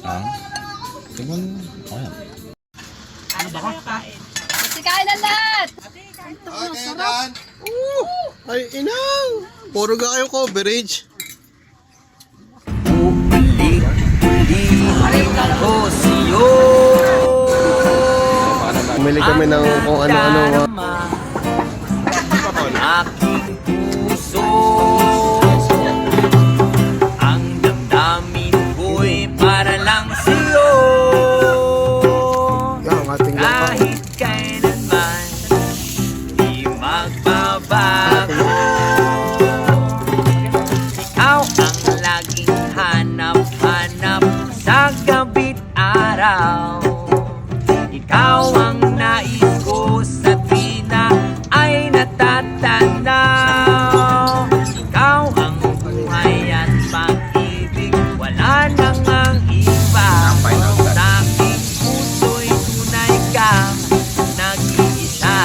Ah, tingnan. Ayan. Kasi kain na lahat! Ay, inang! Puro ga kayo coverage. Bumili kami ng kung ano-ano. Aking puso, ang damdamin ko'y para lang sa'yo. Yan, ating lang. Kahit kailanman, di magbabago. Ikaw ang laging hanap-hanap sa gabi't araw. Ikaw ang nais ko sa tina ay natatanaw. Ikaw ang buhay at pag-ibig, wala nang ang iba. Sa aking puso'y tunay kang nag-iisa.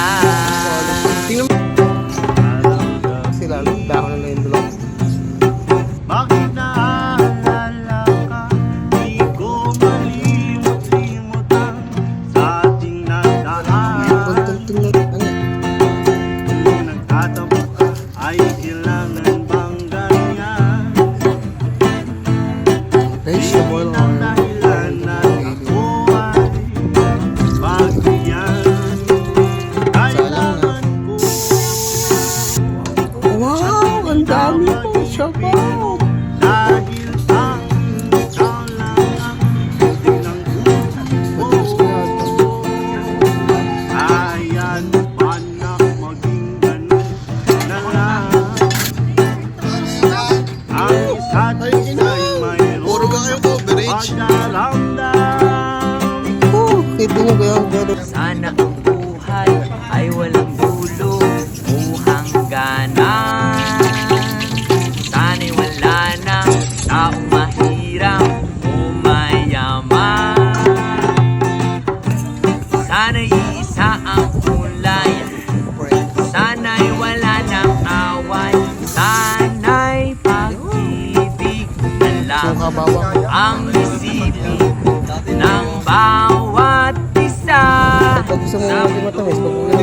Tingnan mo. Sila, dahon na yung dulong. Bakit naalala ka? Di ko malimot-limutan sa ating nadaraan. Tingnan, ano? Kung nagtatamo ka, ay kailangan bang ganyan? Guys, the boil Ang on. dahilan na ako ay bagyan. Kailangan ko Wow, ang dami po siya po. dahil ang ikaw lang ang ibig ng Matigas ko yata. ayan pa na maging ganun na lang. Ang isa't Ay, isa'y inang! Puro ga kayo mayroong coverage. pagdaramdam. Kita nyo kaya ang gano'n. Sana ang buhay ay walang dulo o hangganan. Sana'y wala nang taong mahirap o mayaman. Sana'y isa ang kulay, sana'y wala nang away. Sana'y pag-ibig na lang Suka bawang. ang isipin ng bawat isa. Pag gusto mo matamis, pag